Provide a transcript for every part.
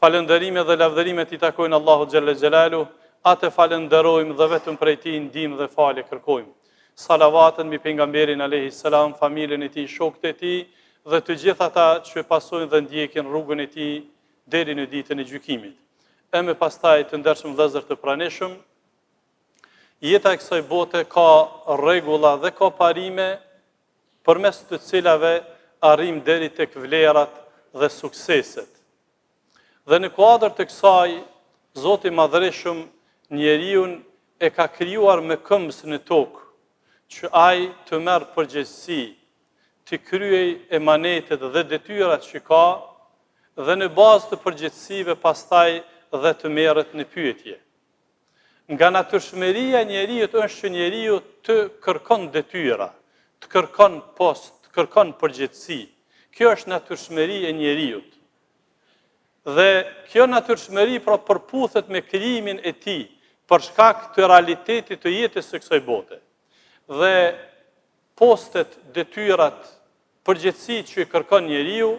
Falëndërime dhe lavdërimet i takojnë Allahu xhalla xhelalu, atë falënderojmë dhe vetëm prej tij ndihmë dhe falje kërkojmë. Salavatën mbi pejgamberin alayhis salam, familjen e tij, shokët e tij dhe të gjithë ata që pasojnë dhe ndjekin rrugën e tij deri në ditën e gjykimit. E me pastaj të ndershëm vëllezër të pranishëm, jeta e kësaj bote ka rregulla dhe ka parime përmes të cilave arrim deri tek vlerat dhe sukseset. Dhe në kuadër të kësaj, Zoti i Madhërisht njeriun e ka krijuar me këmbës në tokë, që ai të merr përgjegjësi, të kryej emanetet dhe detyrat që ka, dhe në bazë të përgjegjësive pastaj dhe të merret në pyetje. Nga natyrshmëria e njeriu është që njeriu të kërkon detyra, të kërkon post, të kërkon përgjegjësi. Kjo është natyrshmëri e njeriu. Dhe kjo natyrshmëri pra përputhet me krijimin e tij për shkak të realitetit të jetës së kësaj bote. Dhe postet, detyrat, përgjegjësitë që i kërkon njeriu,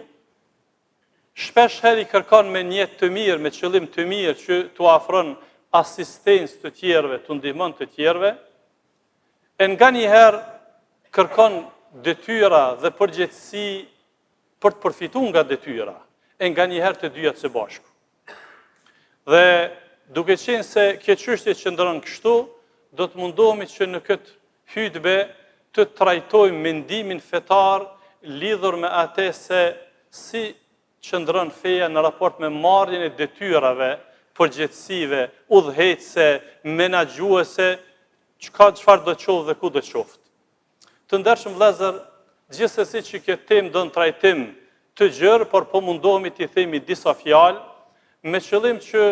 shpesh herë i kërkon me një jetë të mirë, me qëllim të mirë që t'u afron asistencë të tjerëve, t'u ndihmon të tjerëve, e nganjëherë kërkon detyra dhe përgjegjësi për të përfituar nga detyra, e nganjëherë të dyja së bashku. Dhe duke qenë se kjo çështje qëndron kështu, do të mundohemi që në këtë hutbë të trajtojmë mendimin fetar lidhur me atë se si qëndron feja në raport me marrjen e detyrave, përgjegjësive, udhëheqëse, menaxhuese, çfarë do të qoftë dhe ku do të qoftë. Të ndershëm vëllezër, gjithsesi që kjo temë don trajtim të gjerë, por po mundohemi t'i themi disa fjalë, me qëllim që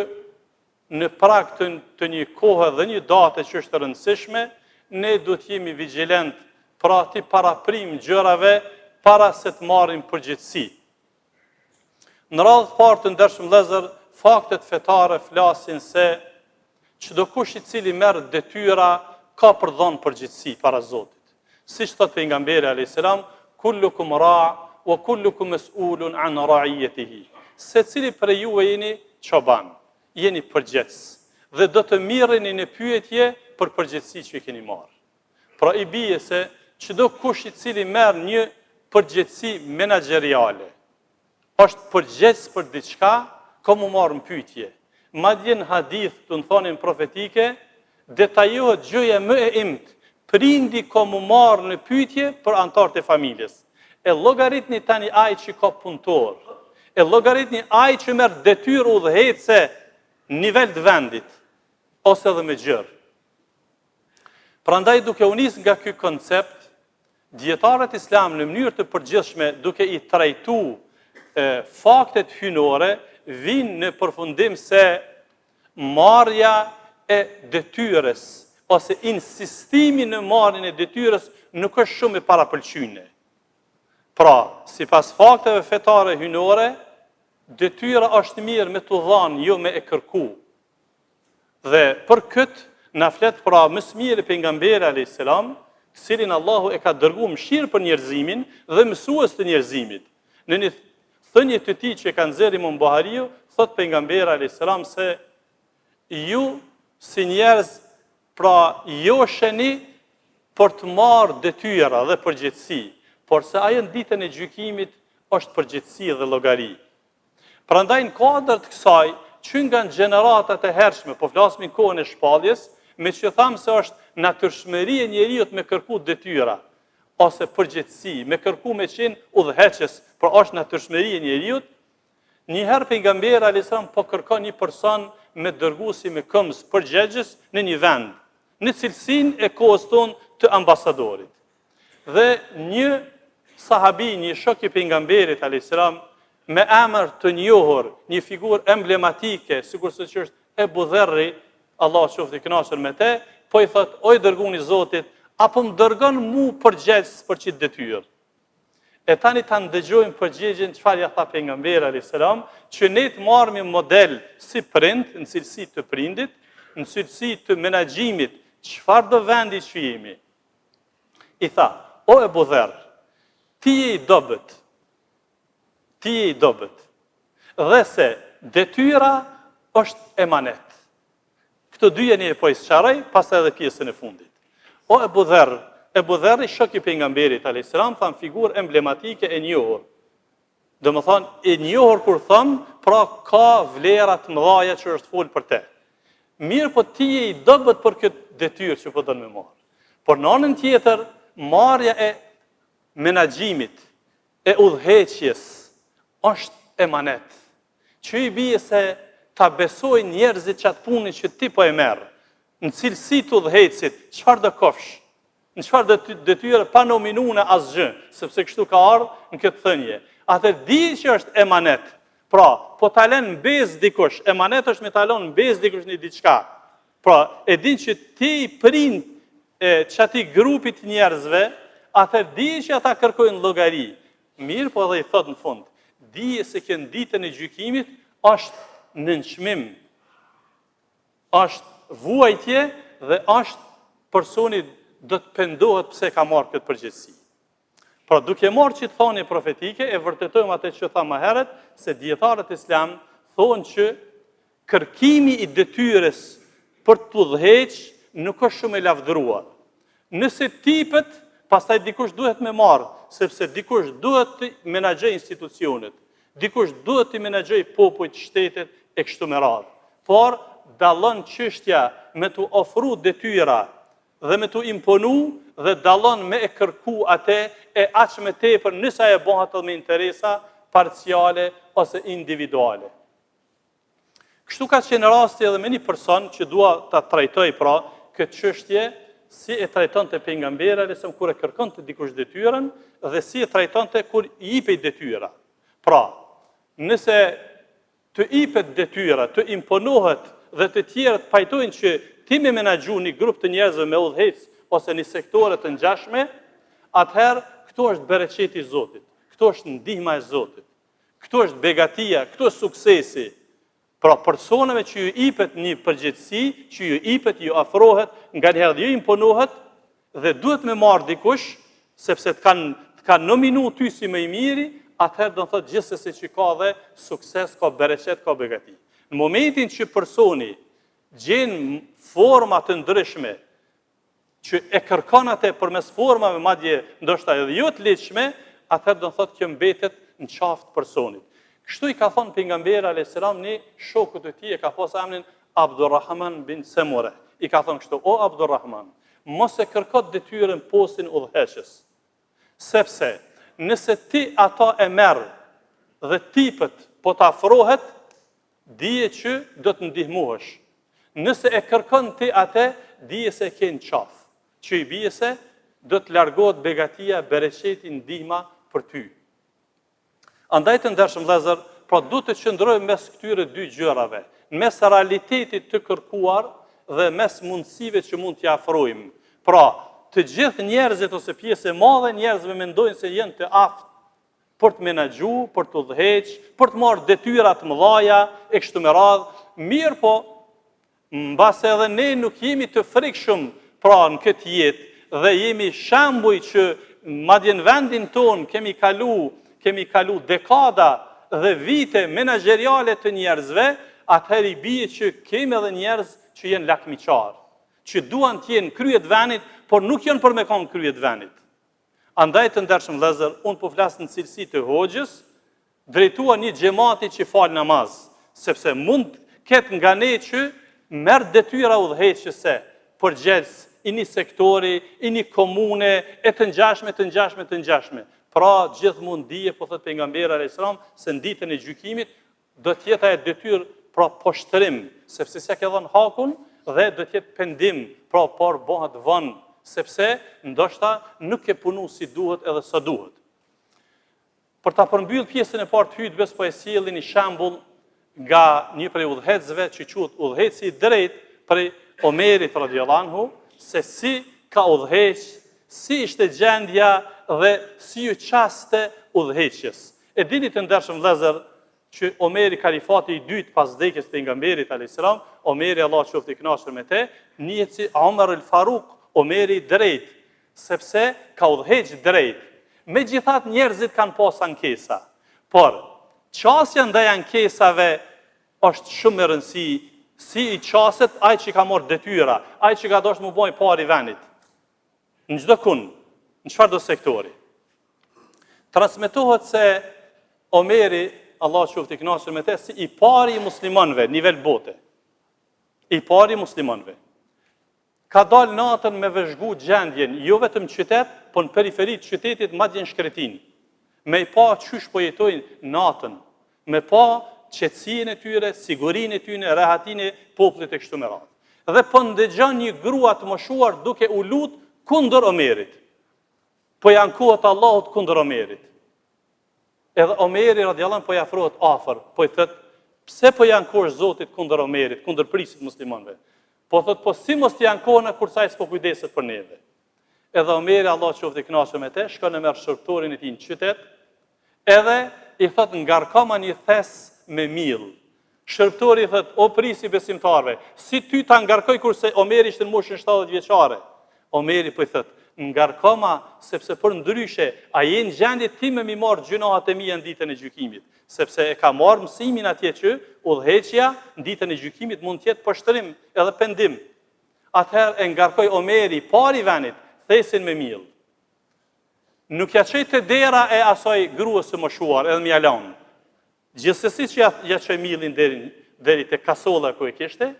në prag të një kohe dhe një date që është e rëndësishme, ne do të jemi vigjilent, pra ti paraprim gjërave para se të marrim përgjegjësi. Në radhë të parë të ndershëm vëllezër, faktet fetare flasin se çdo kush i cili merr detyra ka për dhënë përgjegjësi para Zotit. Siç thot pejgamberi alayhis salam, kullukum ra' wa kullukum mas'ulun an ra'iyatihi. Secili prej juve jeni çoban, jeni përgjegjës dhe do të mirreni në pyetje për përgjegjësi që keni marrë. Pra i bie se çdo kush i cili merr një përgjegjësi menaxheriale, është përgjegjës për diçka, ka mu marrë në pyetje. Madje në hadith, të në thonin profetike, detajohet gjëja më e imtë, prindi ka mu marrë në pyetje për antarët e familjes. E llogaritni tani ai që ka punëtor, e llogaritni ai që merr detyrë udhëheqëse në nivel të vendit, ose edhe me gjërë. Prandaj duke u nis nga ky koncept, dietarët islam në mënyrë të përgjithshme duke i trajtuar faktet hyjnore, vinë në përfundim se marrja e detyrës ose insistimi në marrjen e detyrës nuk është shumë e parapëlqyeshme. Pra, sipas fakteve fetare hyjnore, detyra është mirë me t'u dhanë, jo me e kërku. Dhe për këtë na flet pra më së miri pejgamberi alayhis salam, të cilin Allahu e ka dërguar mëshirë për njerëzimin dhe mësues të njerëzimit. Në një thënie të tij që ka nxjerrë Imam Buhariu, thot pejgamberi alayhis salam se ju si njerëz pra jo sheni për të marrë detyra dhe përgjegjësi, por se ajo në ditën e gjykimit është përgjegjësi dhe llogari. Prandaj në kuadër të kësaj, që nga në gjeneratat e hershme, po flasim në kohën e shpalljes, me që thamë se është natyrshmëri e njeriut me kërku detyra, ose përgjegjësi, me kërku me qenë udhëheqës, por është natyrshmëri e njeriut, njëherë pejgamberi alayhis salam po kërkon një person me dërgu si me këmbës përgjegjës në një vend, në cilësinë e kohës tonë të ambasadorit. Dhe një sahabi, një shok i pejgamberit alayhis salam, me emër të njohur, një figurë emblematike, sikurse që është Ebu Dherri, Allah qoftë i kënaqur me te, po i thot, oj dërguni Zotit, apo më dërgon mu përgjegjës për çit detyrë. E tani ta ndëgjojmë përgjigjen çfarë ja tha pejgamberi alayhis salam, që ne të marrim model si prind, në cilësi të prindit, në cilësi të menaxhimit, çfarë do vendi që jemi. I tha, o Ebu Dherr, ti je i dobët. Ti je i dobët. dhe se detyra është emanet. Këto dy jeni e po i sqaroj, pas edhe pjesën e fundit. O Ebu Dherri, shok i pejgamberit alayhis salam, thamë figurë emblematike e njohur. Do më thonë, e njohur kur thëmë, pra ka vlerat mëdhaja që është folë për te. Mirë po ti e i dobët për këtë detyrë që po dënë me marë. Por në anën tjetër, marrja e menaxhimit, e udhëheqjes, është emanet. Që i bie se ta besoj njerëzit që atë punin që ti po e merë, në cilësi të udhëheqësit, çfarë do kofsh, në çfarë detyre pa nominune asgjë, sepse kështu ka ardhur në këtë thënie. Atë di që është emanet. Pra, po ta lën në bez dikush, emanet është me ta lënë në bez dikush një diçka. Pra, e din që ti prind çati grupit njerëzve, atë di që ata kërkojnë llogari. Mirë, po edhe i thot në fund, dije se që në ditën e gjykimit është nënçmim, është vuajtje dhe është personi do të pendohet pse ka marrë këtë përgjegjësi. Pra duke marrë që të thoni profetike, e vërtetojmë atë që tha më herët, se dietarët islam thonë që kërkimi i detyrës për të udhëheq nuk është shumë e lavdëruar. Nëse tipet, pastaj dikush duhet me marrë, sepse dikush duhet të menaxhojë institucionet, dikush duhet të menaxhojë popujt, shtetet e kështu me radhë. Por dallon çështja me të ofru detyra dhe me të imponu dhe dallon me e kërku atë e aq me tepër nëse e bëhet edhe me interesa parciale ose individuale. Kështu ka qenë rasti edhe me një person që dua ta trajtoj pra këtë çështje si e trajtonte pejgamberi alayhis kur e kërkonte dikush detyrën dhe si e trajtonte kur i jepej detyra. Pra, nëse të jepet detyra, të imponohet dhe të tjerët pajtojnë që ti me menaxhu një grup të njerëzve me udhëhec ose një sektore të ngjashme, atëherë këto është bereqeti i Zotit, këto është ndihma e Zotit, këto është begatia, këto është suksesi. Pra personave që ju jepet një përgjegjësi, që ju jepet, ju afrohet, nganjëherë ju imponohet dhe duhet me marrë dikush, sepse të kanë nominu ty si më i miri, atëherë do të thotë gjithsesi që ka dhe sukses, ka bereqet, ka begati. Në momentin që personi gjen forma të ndryshme që e kërkon atë përmes formave madje ndoshta edhe jo të lehtëshme, atëherë do të thotë që mbetet në qafë personit. Kështu i ka thonë pejgamberi alayhis salam një shokut të tij, e ka pasur emrin Abdurrahman bin Samura. I ka thonë kështu: "O Abdurrahman, mos e kërko detyrën postin udhëheqës. Sepse nëse ti ata e merr dhe tipët po të afrohet, dije që do të ndihmohesh. Nëse e kërkon ti atë, dije se ke në qafë, që i bie se do të largohet begatia, bereqeti, ndihma për ty." Andaj të ndershëm vëllezër, pra duhet të qëndrojmë mes këtyre dy gjërave, mes realitetit të kërkuar dhe mes mundësive që mund t'i afrojmë. Pra, të gjithë njerëzit ose pjesë e madhe njerëzve mendojnë se janë të aftë për të menaxhu, për të udhëheq, për të marrë detyra të mëdha e kështu me radhë. Mirë po, mbase edhe ne nuk jemi të frikshëm pra në këtë jetë dhe jemi shembuj që madje në vendin ton kemi kalu dekada dhe vite menaxheriale të njerëzve, atëherë i bie që kemi edhe njerëz që janë lakmiqar, që duan të jenë kryet vendit, por nuk janë për me kanë kryet vendit. Andaj të ndershëm vëllezër, unë po flas në cilësi të hoxhës, drejtua një xhamati që fal namaz, sepse mund ketë nga ne që merr detyra udhëheqëse përgjegjës i një sektori, i një komune, e të ngjashme. Pra gjithmonë dije, po thot pejgamberi alayhis salam, se në ditën e gjykimit do të jetë ajo detyrë pra poshtrim, sepse s'ia ke dhënë hakun dhe do të jetë pendim, pra por bëhet vonë, sepse ndoshta nuk e punu si duhet edhe sa duhet. Për ta përmbyll pjesën e parë të hutbes, po e sjellni një shembull nga një prej udhëhecëve që quhet udhëheci i drejtë prej Omerit radhiyallahu anhu, se si ka udhëheq, si ishte gjendja dhe si u qaste udhëheqjes. E dini të ndershëm vëllezër që Omeri, kalifati i dytë pas vdekjes të pejgamberit alayhis salam, Omeri, Allah qoftë i kënaqur me te, njihet si Omar al-Faruq, Omeri i drejtë, sepse ka udhëheq drejt. Megjithatë njerëzit kanë pas ankesa, por Qasja ndaj ankesave është shumë e rëndësi, si i qaset ai që ka marrë detyra, ai që ka dashur të bëjë parë i vendit. Në çdo kund, në çfarëdo sektori. Transmetohet se Omeri, Allah qoftë i kënaqur me te, si i pari i muslimanëve, nivel bote. I pari i muslimanëve. Ka dalë natën me vëzhgu gjendjen, jo vetëm qytet, po në periferi të qytetit, madje në shkretin. Me i pa qysh po jetojnë natën, me pa qetësinë e tyre, sigurinë e tyre, rehatin e popullit e kështu me radhë. Dhe po ndëgjon një grua të moshuar duke u lut kundër Omerit. Po janë kohët Allahut kundër Omerit. Edhe Omeri radiallahu anhu po i afrohet afër, po i thot, pse po janë kohë Zotit kundër Omerit, kundër prisit muslimanëve? Po thot, po si mos janë kohë kur sa s'po kujdeset për neve. Edhe Omeri, Allah qoftë i kënaqur me te, shkon e merr shërptorin e tij në qytet, edhe i thot ngarkoma një thes me miell. Shërptori i thot, o prisi besimtarve, si ty ta ngarkoj kurse Omeri ishte në moshën 70 vjeçare. Omeri po i thot, ngarkoma sepse për ndryshe a je në gjendje ti me mi marrë gjunahat e mia në ditën e gjykimit, sepse e ka marrë mësimin atje që udhëheqja në ditën e gjykimit mund të jetë poshtrim edhe pendim. Atëherë e ngarkoi Omeri pari venit thesin me miell. Nuk ja çoi te dera e asaj gruas së moshuar edhe mja lan. Gjithsesi që ja çoi miellin deri te kasolla ku e kishte,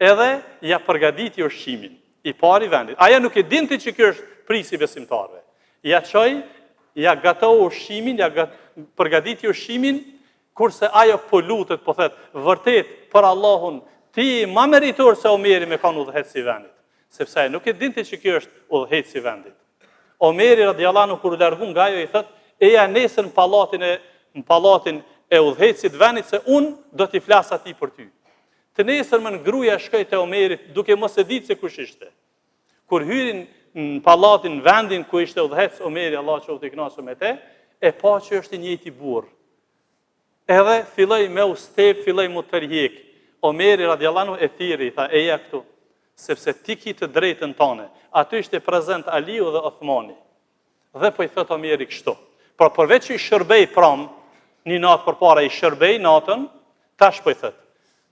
edhe ja përgatiti ushqimin. I pari vendit. Aja nuk e dinte që kjo është prisi besimtarve. Ja çoi, ja gatoi ushqimin, përgatiti ushqimin, kurse ajo po lutet, po thet, vërtet për Allahun, ti ma meritor se Omeri me kanë udhëheci i vendit. Sepse ajo nuk e dinte që kjo është udhëheci i vendit. Omeri radiallahu anhu kur u largu nga ajo i thot, eja nesër në pallatin e udhëhecit vendit se unë do t'i flas atij për ty. Të nesërmën gruaja shkoi te Omerit duke mos e ditë se kush ishte. Kur hyrin në pallatin, vendin ku ishte udhëhec Omeri, Allah qoftë i kënaqur me te, e pa që është i njëjti burr. Edhe filloi me ustep, filloi mu tërhiq. Omeri radiallahu anhu e thiri, tha eja këtu, sepse ti ki të drejtën tone. Aty ishte prezent Aliu dhe Uthmani. Dhe po i thot Omeri kështu. Por përveç që i shërbej pram, një natë përpara i shërbej natën, tash po i thot,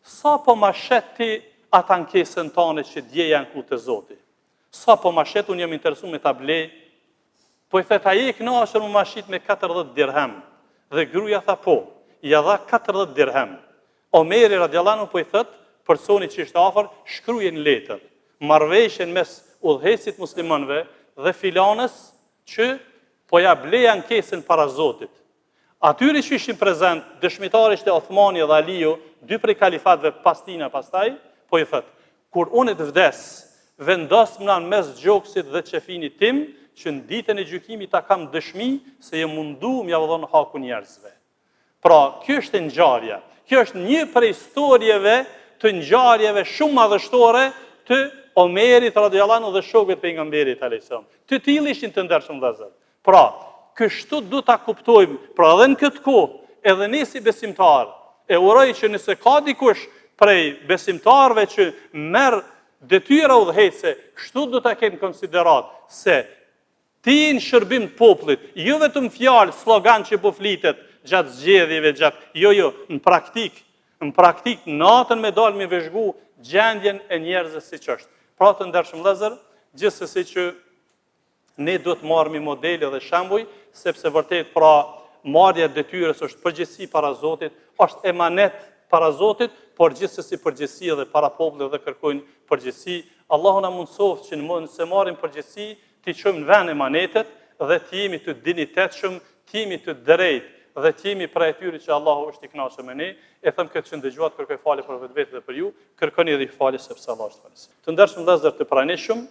sa po ma shet ti atë ankesën tane që dje janë ku të Zoti? Sa po ma shet, unë jam interesu me ta blej? Po i thet, a je i kënaqur më ma shit me 40 dirhem. Dhe gruaja tha po, ja dha 40 dirhem. Omeri radiallahu anhu po i thot, personi që ishte afër, shkruaj në letër, marrëveshjen mes udhëhecit muslimanëve dhe filanës që po ja blej ankesën para Zotit. Atyri që ishin prezent, dëshmitari ishte Uthmani dhe Aliu, dy prej kalifatëve pas tina pastaj, po i thot, kur unë të vdes, vendosmna në mes gjoksit dhe qefinit tim, që në ditën e gjykimit ta kam dëshmi se je mundu m'ja vëdhon haku njerëzve. Pra, kjo është ngjarja. Kjo është një prej historieve të ngjarjeve shumë madhështore të Omerit radiallahu anhu dhe shokëve të pejgamberit alayhis salam. Të tillë ishin të ndershëm vëllezër. Pra, kështu du ta kuptojmë, pra edhe në këtë kohë, edhe ne si besimtar, e uroj që nëse ka dikush prej besimtarve që merr detyra udhëhecse, kështu du ta kenë konsiderat se ti në shërbim të popullit, jo vetëm fjalë, slogan që po flitet gjatë zgjedhjeve, jo, në praktik, natën me dalë me vëzhgu gjendjen e njerëzve siç është. Pra të ndershëm vëllezër, gjithsesi që ne duhet marrëmi modele dhe shembuj, sepse vërtet pra marrja e detyrës është përgjegjësi para Zotit, është emanet para Zotit, por gjithsesi përgjegjësi edhe para popullit dhe kërkojnë përgjegjësi. Allahu na mundsoft që nëse marrim përgjegjësi, të çojmë në vend emanetet dhe të jemi të dinjitetshëm, të jemi të drejtë dhe të jemi prej atyre që Allahu është i kënaqur me ne. E them këtë që dëgjuat, kërkoj falje për vetë dhe për ju, kërkoni edhe falje sepse Allah është falës. Të ndershëm vëllezër të pranishëm,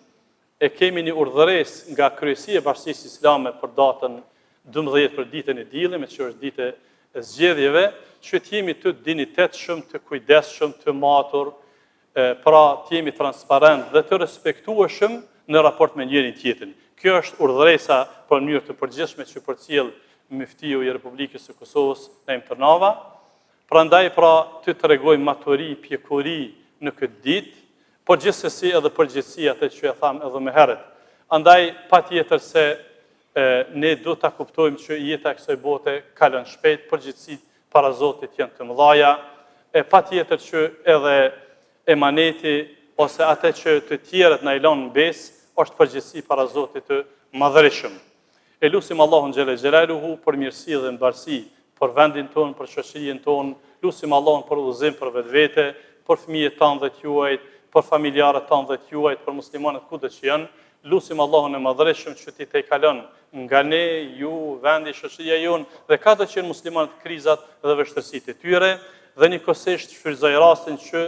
e kemi një urdhëresë nga Kryesia e Bashkisë Islame për datën 12 për ditën e diellit, që është ditë e zgjedhjeve, që të jemi të dinjitetshëm, të kujdesshëm, të matur, pra të jemi transparent dhe të respektueshëm në raport me njërin tjetrin. Kjo është urdhëresa për mënyrë të përgjithshme që përcjell Muftiu i Republikës së Kosovës, Naim Tërnava. Prandaj pra të tregojmë maturi, pjekuri në këtë ditë, por gjithsesi edhe përgjithësi atë që e tham edhe më herët. Andaj patjetër se ne do ta kuptojmë që jeta e kësaj bote kalon shpejt, përgjithësi para Zotit janë të mëdhaja, e patjetër që edhe emaneti ose atë që të tjerët na i lënë në besë është përgjegjësi para Zotit të madhërisëm. E lutim Allahun xhelle xhelaluhu për mirësi dhe mbarësi për vendin tonë, për shoqërinë tonë, lutim Allahun për udhëzim për vetvete, për fëmijët tanë dhe t'juajt, për familjarët tanë dhe t'juajt, për muslimanët kudo që janë. Lutim Allahun e madhërisëm që ti të kalon nga ne, ju, vendi, shoqëria jonë dhe ka të qenë muslimanët krizat dhe vështirësitë e tyre, dhe njëkohësisht shfrytëzoj rastin që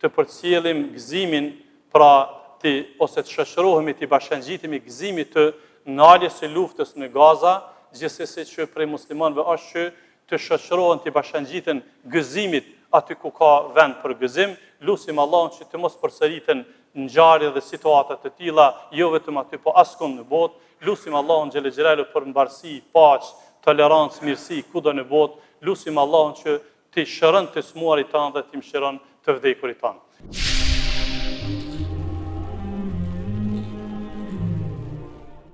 të përcjellim gëzimin, pra ose të shoqërohemi, të bashkangjitemi gëzimit të naljes së luftës në Gaza, gjithsesi që prej muslimanëve është që të shoqërohen, të bashkangjiten gëzimit aty ku ka vend për gëzim. Lutim Allahun që të mos përsëriten ngjarje dhe situata të tilla, jo vetëm aty, po askund në botë. Lutim Allahun xhelle xhelalu për mbarësi, paqë, tolerancë, mirësi kudo në botë. Lutim Allahun që të shëron të smuarit tanë dhe të mëshiron të vdekurit tanë.